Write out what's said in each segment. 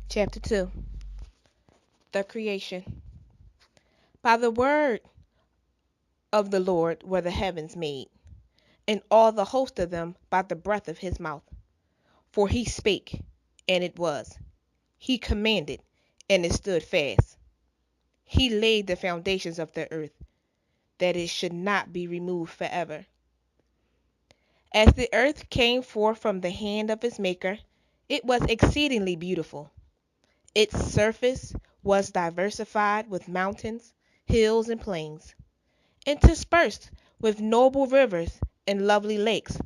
Chapter 2. The Creation. By the word of the Lord were the heavens made, and all the host of them by the breath of his mouth. For he spake, and it was. He commanded, and it stood fast. He laid the foundations of the earth, that it should not be removed forever. As the earth came forth from the hand of its maker, it was exceedingly beautiful. Its surface was diversified with mountains, hills, and plains, interspersed with noble rivers and lovely lakes.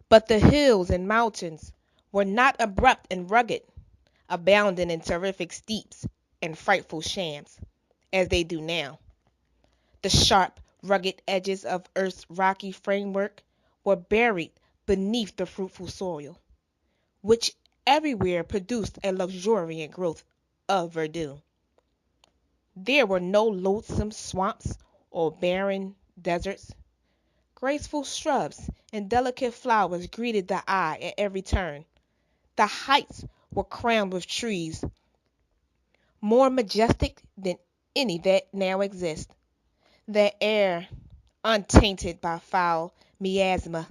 But the hills and mountains were not abrupt and rugged, abounding in terrific steeps and frightful shams, as they do now. The sharp, rugged edges of earth's rocky framework were buried beneath the fruitful soil, which everywhere produced a luxuriant growth of verdure. There were no loathsome swamps or barren deserts. Graceful shrubs and delicate flowers greeted the eye at every turn. The heights were crowned with trees more majestic than any that now exist. The air, untainted by foul miasma,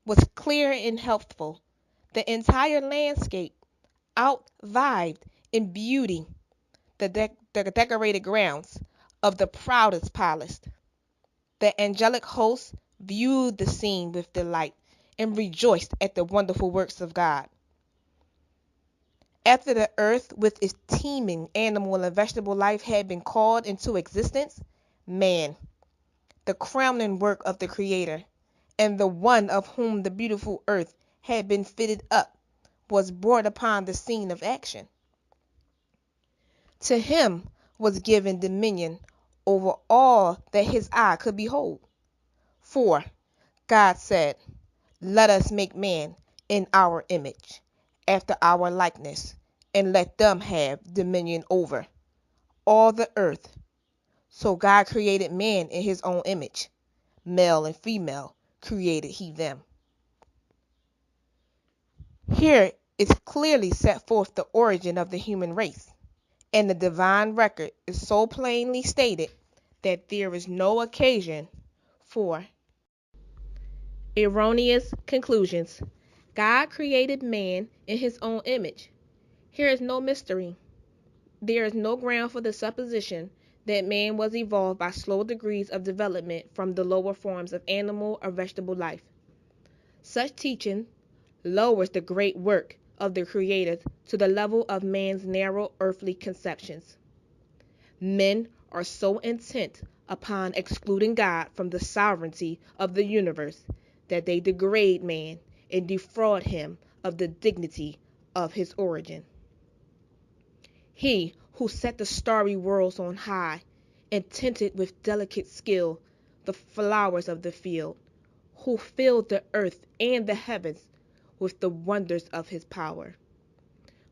was clear and healthful. The entire landscape outvied in beauty the decorated grounds of the proudest palace. The angelic hosts viewed the scene with delight and rejoiced at the wonderful works of God. After the earth with its teeming animal and vegetable life had been called into existence, man, the crowning work of the Creator, and the one of whom the beautiful earth had been fitted up, was brought upon the scene of action. To him was given dominion over all that his eye could behold. For God said, "Let us make man in our image, after our likeness, and let them have dominion over all the earth." So God created man in his own image. Male and female created he them. Here is clearly set forth the origin of the human race, and the divine record is so plainly stated that there is no occasion for erroneous conclusions. God created man in his own image. Here is no mystery. There is no ground for the supposition that man was evolved by slow degrees of development from the lower forms of animal or vegetable life. Such teaching lowers the great work of the Creator to the level of man's narrow earthly conceptions. Men are so intent upon excluding God from the sovereignty of the universe that they degrade man and defraud him of the dignity of his origin. He who set the starry worlds on high and tinted with delicate skill the flowers of the field, who filled the earth and the heavens with the wonders of his power.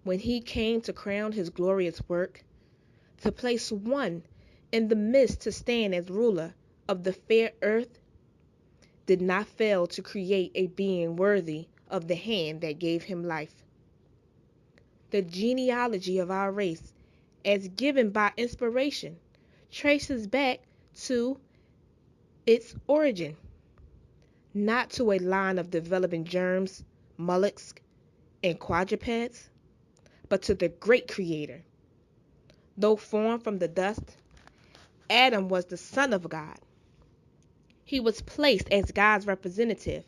When he came to crown his glorious work, to place one in the midst to stand as ruler of the fair earth, did not fail to create a being worthy of the hand that gave him life. The genealogy of our race, as given by inspiration, traces back to its origin, not to a line of developing germs, mollusks, and quadrupeds, but to the great Creator. Though formed from the dust, Adam was the son of God. He was placed as God's representative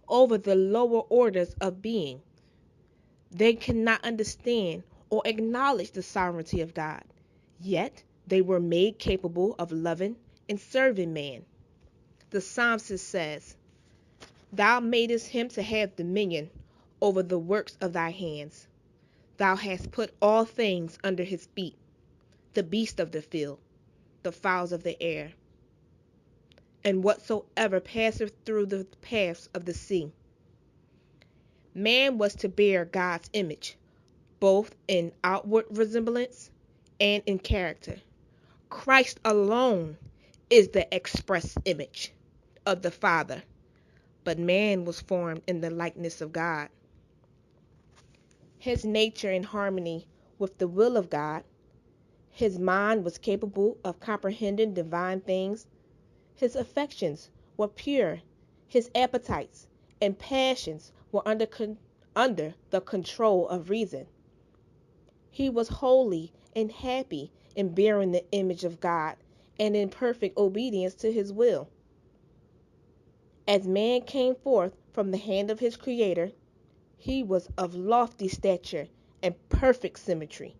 over the lower orders of being. They could not understand or acknowledge the sovereignty of God, yet they were made capable of loving and serving man. The psalmist says, "Thou madest him to have dominion over the works of thy hands. Thou hast put all things under his feet, the beasts of the field, the fowls of the air, and whatsoever passeth through the paths of the sea." Man was to bear God's image, both in outward resemblance and in character. Christ alone is the express image of the Father, but man was formed in the likeness of God. his nature in harmony with the will of God. His mind was capable of comprehending divine things. His affections were pure. His appetites and passions were under the control of reason. He was holy and happy in bearing the image of God and in perfect obedience to his will. As man came forth from the hand of his Creator, he was of lofty stature and perfect symmetry.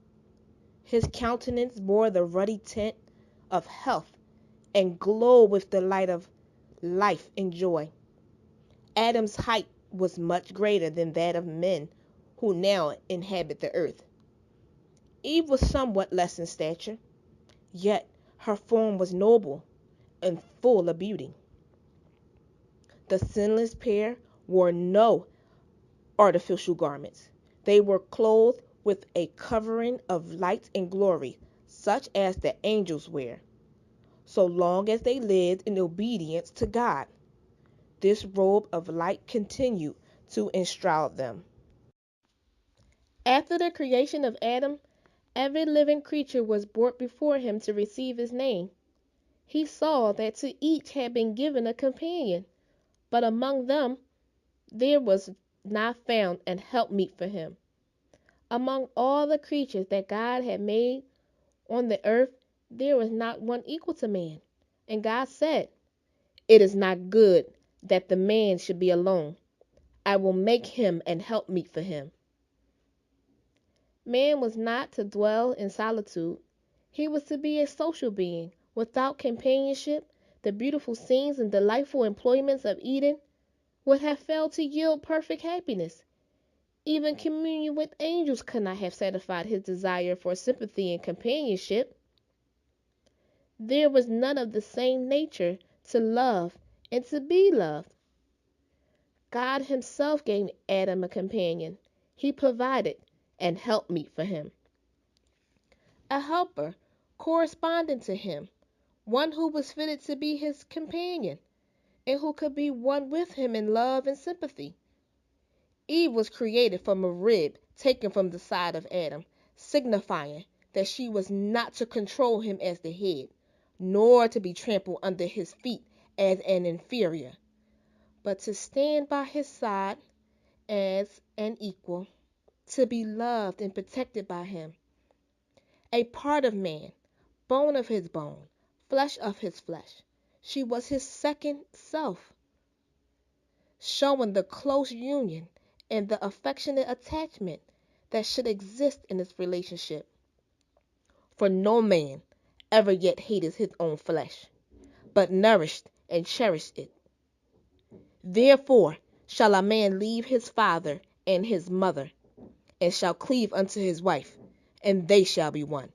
His countenance bore the ruddy tint of health and glowed with the light of life and joy. Adam's height was much greater than that of men who now inhabit the earth. Eve was somewhat less in stature, yet her form was noble and full of beauty. The sinless pair wore no artificial garments. They were clothed with a covering of light and glory, such as the angels wear, so long as they lived in obedience to God. This robe of light continued to enshroud them. After the creation of Adam, every living creature was brought before him to receive his name. He saw that to each had been given a companion, but among them there was not found an helpmeet for him. Among all the creatures that God had made on the earth, there was not one equal to man. And God said, "It is not good that the man should be alone. I will make him an helpmeet for him." Man was not to dwell in solitude. He was to be a social being. Without companionship, the beautiful scenes and delightful employments of Eden would have failed to yield perfect happiness. Even communion with angels could not have satisfied his desire for sympathy and companionship. There was none of the same nature to love and to be loved. God himself gave Adam a companion. He provided an helpmeet for him, a helper corresponding to him, one who was fitted to be his companion, and who could be one with him in love and sympathy. Eve was created from a rib taken from the side of Adam, signifying that she was not to control him as the head, nor to be trampled under his feet as an inferior, but to stand by his side as an equal, to be loved and protected by him. A part of man, bone of his bone, flesh of his flesh, she was his second self, showing the close union and the affectionate attachment that should exist in this relationship. For no man ever yet hated his own flesh, but nourished and cherished it. Therefore shall a man leave his father and his mother, and shall cleave unto his wife, and they shall be one.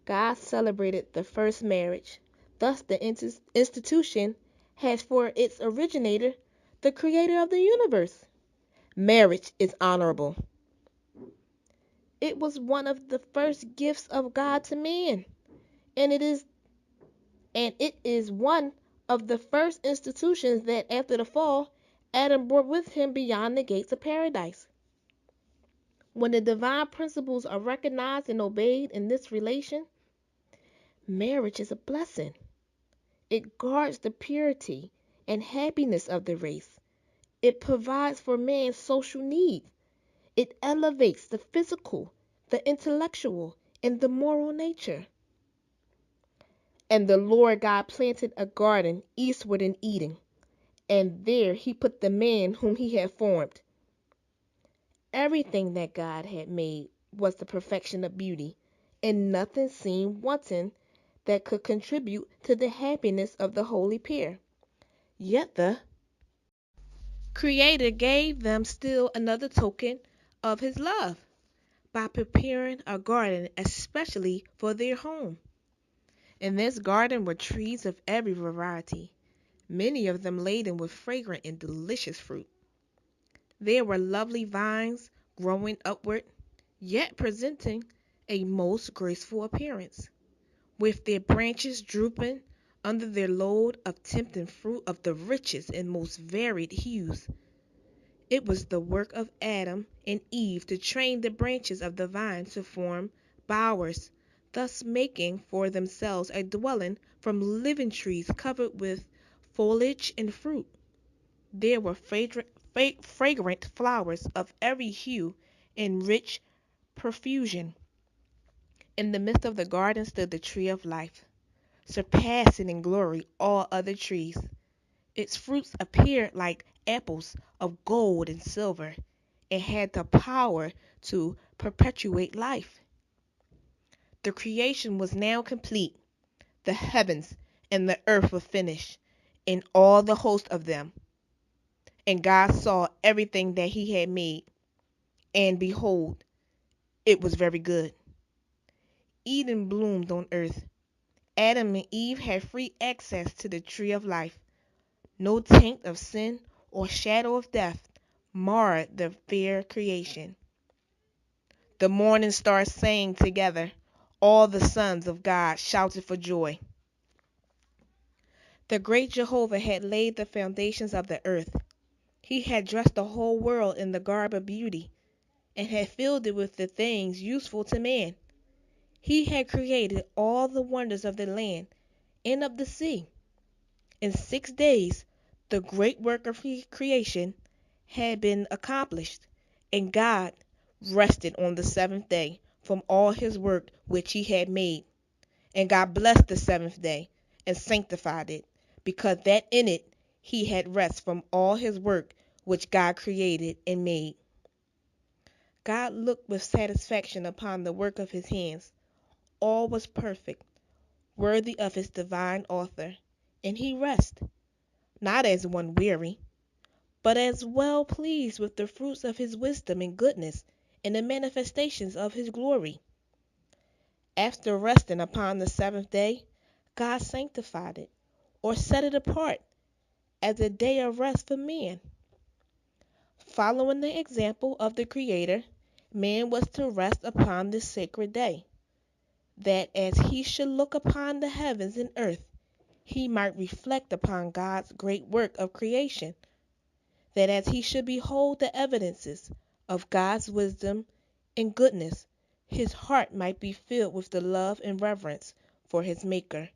God celebrated the first marriage. Thus the institution has for its originator the creator of the universe. Marriage is honorable. It was one of the first gifts of God to man, and it is one of the first institutions that after the fall Adam brought with him beyond the gates of paradise. When the divine principles are recognized and obeyed in this relation, marriage is a blessing. It guards the purity and happiness of the race. It provides for man's social needs. It elevates the physical, the intellectual, and the moral nature. And the Lord God planted a garden eastward in Eden, and there he put the man whom he had formed. Everything that God had made was the perfection of beauty, and nothing seemed wanting that could contribute to the happiness of the holy pair. Yet the Creator gave them still another token of his love by preparing a garden especially for their home. In this garden were trees of every variety, many of them laden with fragrant and delicious fruit. There were lovely vines growing upward, yet presenting a most graceful appearance, with their branches drooping under their load of tempting fruit of the richest and most varied hues. It was the work of Adam and Eve to train the branches of the vine to form bowers, thus making for themselves a dwelling from living trees covered with foliage and fruit. There were fragrant flowers of every hue in rich profusion. In the midst of the garden stood the tree of life, surpassing in glory all other trees. Its fruits appeared like apples of gold and silver, and had the power to perpetuate life. The creation was now complete. The heavens and the earth were finished, and all the host of them. And God saw everything that he had made, and behold, it was very good. Eden bloomed on earth. Adam and Eve had free access to the tree of life. No taint of sin or shadow of death marred the fair creation. The morning stars sang together. All the sons of God shouted for joy. The great Jehovah had laid the foundations of the earth. He had dressed the whole world in the garb of beauty, and had filled it with the things useful to man. He had created all the wonders of the land and of the sea. In 6 days the great work of creation had been accomplished, and God rested on the seventh day from all his work which he had made. And God blessed the seventh day and sanctified it, because that in it he had rest from all his work which God created and made. God looked with satisfaction upon the work of his hands. All was perfect, worthy of his divine author, and he rested, not as one weary, but as well pleased with the fruits of his wisdom and goodness, and the manifestations of his glory. After resting upon the seventh day, God sanctified it, or set it apart, as a day of rest for man. Following the example of the Creator, man was to rest upon this sacred day, that as he should look upon the heavens and earth, he might reflect upon God's great work of creation, that as he should behold the evidences of God's wisdom and goodness, his heart might be filled with the love and reverence for his Maker.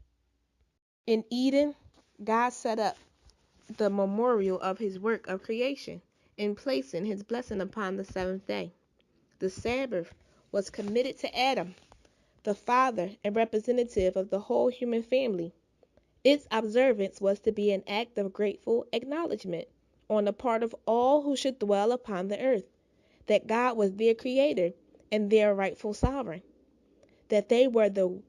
In Eden, God set up the memorial of his work of creation, and placing his blessing upon the seventh day. The Sabbath was committed to Adam, the father and representative of the whole human family. Its observance was to be an act of grateful acknowledgment on the part of all who should dwell upon the earth, that God was their creator and their rightful sovereign, that they were the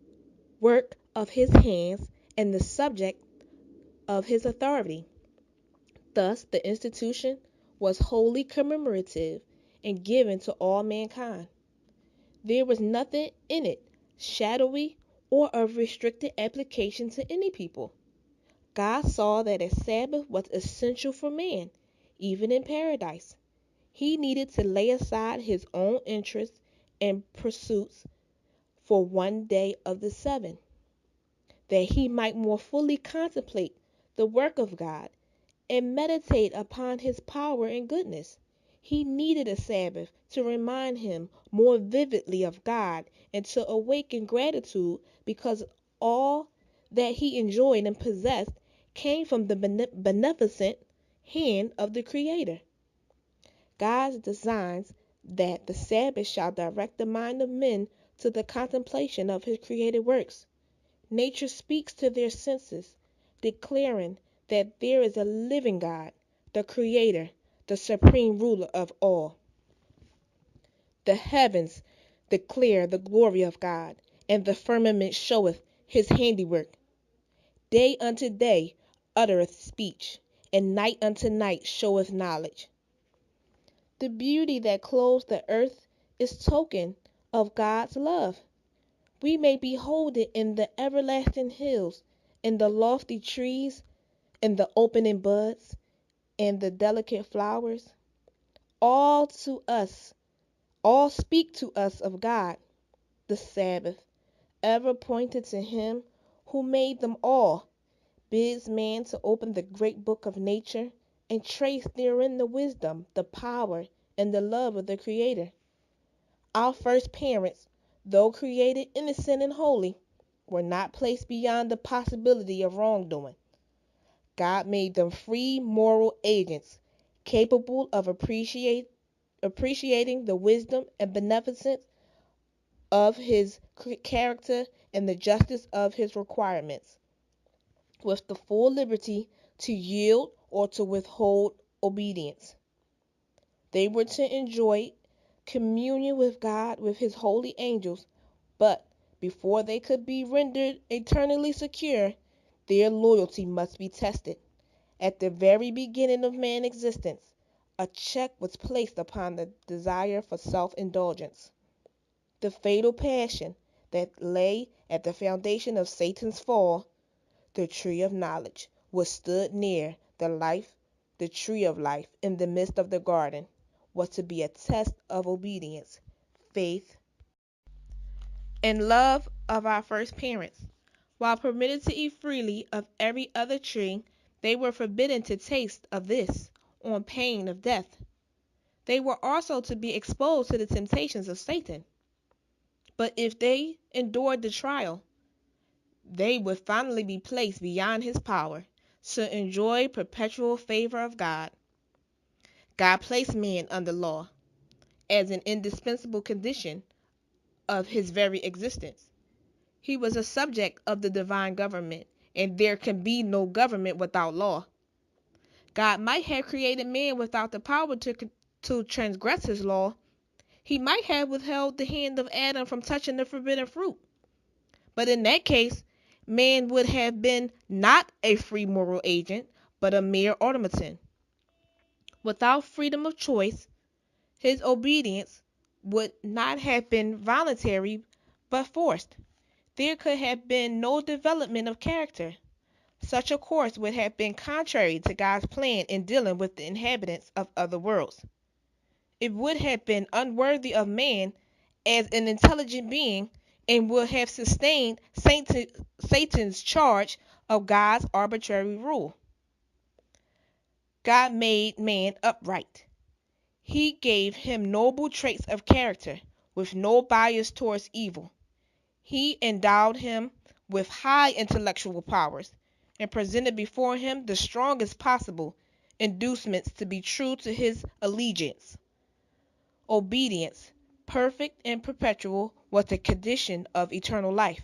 work of his hands and the subject of his authority. Thus the institution was wholly commemorative and given to all mankind. There was nothing in it shadowy or of restricted application to any people. God saw that a Sabbath was essential for man, even in paradise. He needed to lay aside his own interests and pursuits for one day of the seven, that he might more fully contemplate the work of God and meditate upon his power and goodness. He needed a Sabbath to remind him more vividly of God and to awaken gratitude because all that he enjoyed and possessed came from the beneficent hand of the Creator. God designs that the Sabbath shall direct the mind of men to the contemplation of his created works. Nature speaks to their senses, declaring that there is a living God, the Creator, the supreme ruler of all. The heavens declare the glory of God, and the firmament showeth his handiwork. Day unto day uttereth speech, and night unto night showeth knowledge. The beauty that clothes the earth is token of God's love. We may behold it in the everlasting hills, in the lofty trees, in the opening buds, and the delicate flowers. All to us, all speak to us of God. The Sabbath, ever pointed to him who made them all, bids man to open the great book of nature and trace therein the wisdom, the power, and the love of the Creator. Our first parents, though created innocent and holy, were not placed beyond the possibility of wrongdoing. God made them free moral agents, capable of appreciating the wisdom and beneficence of His character and the justice of His requirements, with the full liberty to yield or to withhold obedience. They were to enjoy communion with God with His holy angels, but before they could be rendered eternally secure, their loyalty must be tested. At the very beginning of man's existence, a check was placed upon the desire for self-indulgence. The fatal passion that lay at the foundation of Satan's fall, the tree of knowledge, was stood near the tree of life in the midst of the garden, was to be a test of obedience, faith, and love of our first parents. While permitted to eat freely of every other tree, they were forbidden to taste of this, on pain of death. They were also to be exposed to the temptations of Satan. But if they endured the trial, they would finally be placed beyond his power to enjoy perpetual favor of God. God placed man under law as an indispensable condition of his very existence. He was a subject of the divine government, and there can be no government without law. God might have created man without the power to transgress his law. He might have withheld the hand of Adam from touching the forbidden fruit. But in that case, man would have been not a free moral agent, but a mere automaton. Without freedom of choice, his obedience would not have been voluntary but forced. There could have been no development of character. Such a course would have been contrary to God's plan in dealing with the inhabitants of other worlds. It would have been unworthy of man as an intelligent being, and would have sustained Satan's charge of God's arbitrary rule. God made man upright. He gave him noble traits of character, with no bias towards evil. He endowed him with high intellectual powers, and presented before him the strongest possible inducements to be true to his allegiance. Obedience, perfect and perpetual, was the condition of eternal life.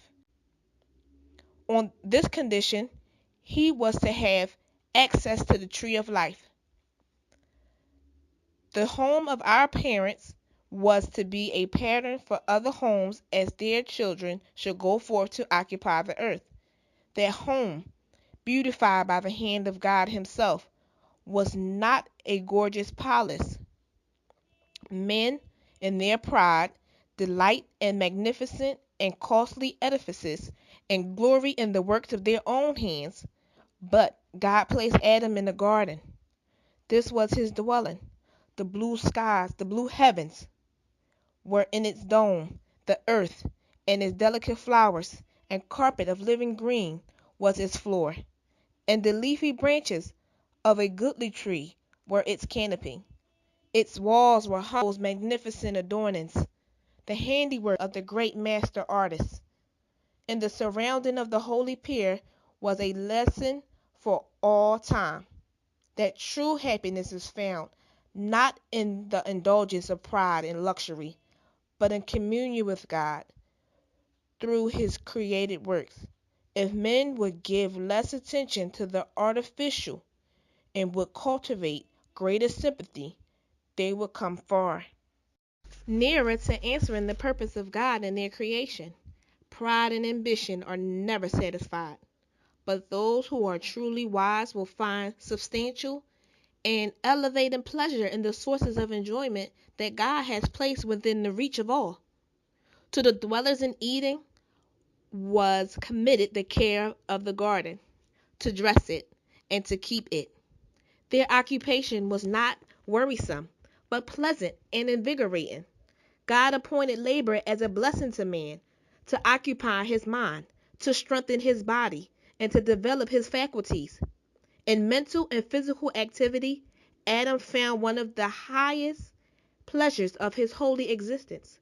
On this condition, he was to have access to the tree of life. The home of our parents was to be a pattern for other homes as their children should go forth to occupy the earth. Their home, beautified by the hand of God Himself, was not a gorgeous palace. Men, in their pride, delight in magnificent and costly edifices, and glory in the works of their own hands. But God placed Adam in the garden. This was his dwelling. The blue skies, the blue heavens, were in its dome. The earth, and its delicate flowers and carpet of living green, was its floor, and the leafy branches of a goodly tree were its canopy. Its walls were hung with magnificent adornings, the handiwork of the great master artist. And the surrounding of the holy pair was a lesson for all time, that true happiness is found not in the indulgence of pride and luxury, but in communion with God through His created works. If men would give less attention to the artificial and would cultivate greater sympathy, they would come far nearer to answering the purpose of God in their creation. Pride and ambition are never satisfied, but those who are truly wise will find substantial and elevating pleasure in the sources of enjoyment that God has placed within the reach of all. To the dwellers in Eden was committed the care of the garden, to dress it, and to keep it. Their occupation was not worrisome, but pleasant and invigorating. God appointed labor as a blessing to man, to occupy his mind, to strengthen his body, and to develop his faculties. In mental and physical activity, Adam found one of the highest pleasures of his holy existence.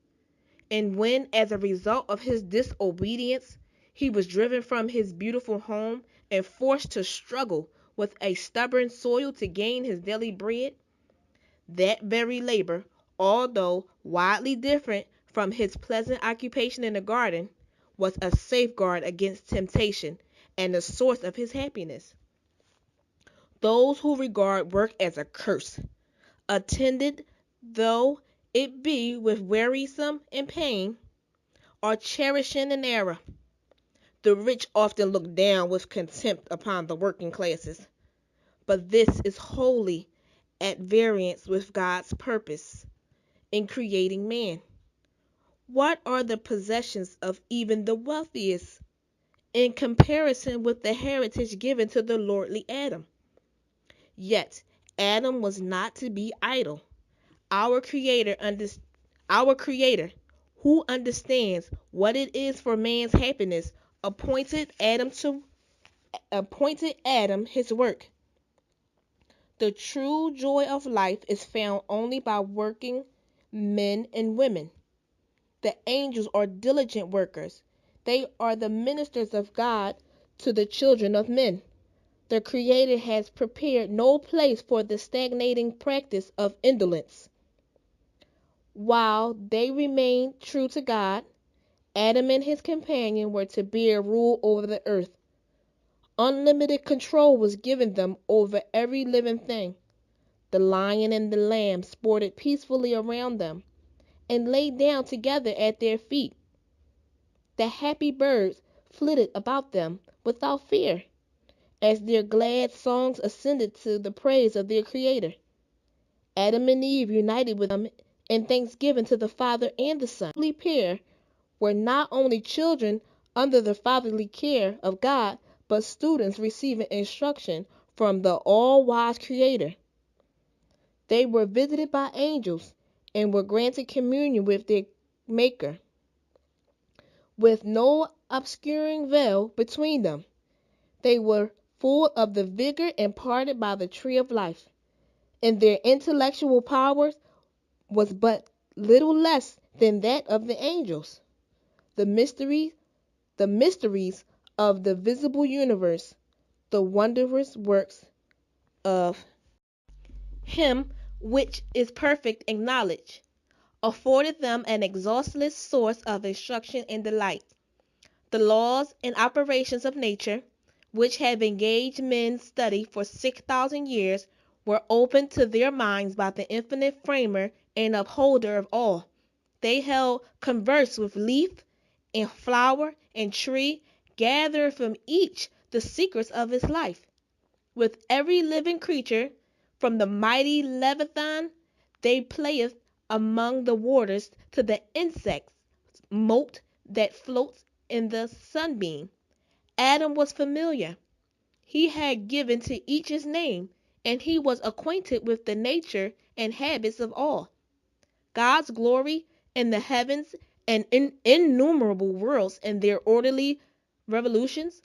And when, as a result of his disobedience, he was driven from his beautiful home and forced to struggle with a stubborn soil to gain his daily bread, that very labor, although widely different from his pleasant occupation in the garden, was a safeguard against temptation and the source of his happiness. Those who regard work as a curse, attended though it be with wearisome and pain, are cherishing an error. The rich often look down with contempt upon the working classes, but this is wholly at variance with God's purpose in creating man. What are the possessions of even the wealthiest in comparison with the heritage given to the lordly Adam? Yet Adam was not to be idle. Our Creator, who understands what it is for man's happiness, appointed Adam his work. The true joy of life is found only by working men and women. The angels are diligent workers. They are the ministers of God to the children of men. The Creator has prepared no place for the stagnating practice of indolence. While they remained true to God, Adam and his companion were to bear rule over the earth. Unlimited control was given them over every living thing. The lion and the lamb sported peacefully around them and lay down together at their feet. The happy birds flitted about them without fear, as their glad songs ascended to the praise of their Creator. Adam and Eve united with them in thanksgiving to the Father and the Son. The holy pair were not only children under the fatherly care of God, but students receiving instruction from the all-wise Creator. They were visited by angels and were granted communion with their Maker, with no obscuring veil between them. They were full of the vigor imparted by the tree of life, and their intellectual powers was but little less than that of the angels. The mysteries of the visible universe, the wondrous works of Him which is perfect in knowledge, afforded them an exhaustless source of instruction and delight. The laws and operations of nature, which have engaged men's study for 6,000 years, were opened to their minds by the infinite framer and upholder of all. They held converse with leaf and flower and tree, gathering from each the secrets of its life. With every living creature, from the mighty Leviathan, they playeth among the waters, to the insect's mote that floats in the sunbeam. Adam was familiar. He had given to each his name, and he was acquainted with the nature and habits of all. God's glory in the heavens and innumerable worlds and their orderly revolutions,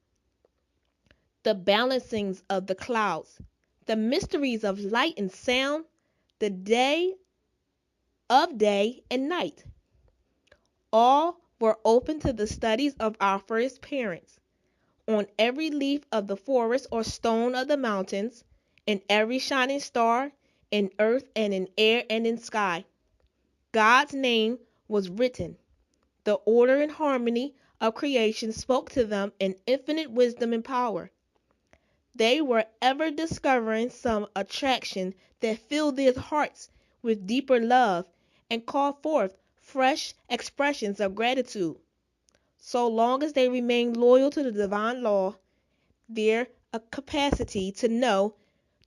the balancings of the clouds, the mysteries of light and sound, the day and night, all were open to the studies of our first parents. On every leaf of the forest or stone of the mountains, in every shining star, in earth and in air and in sky, God's name was written. The order and harmony of creation spoke to them in infinite wisdom and power. They were ever discovering some attraction that filled their hearts with deeper love and called forth fresh expressions of gratitude. So long as they remained loyal to the divine law, their capacity to know,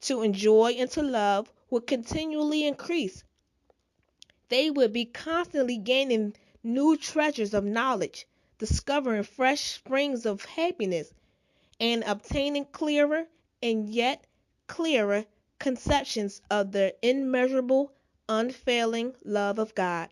to enjoy, and to love would continually increase. They would be constantly gaining new treasures of knowledge, discovering fresh springs of happiness, and obtaining clearer and yet clearer conceptions of the immeasurable, unfailing love of God.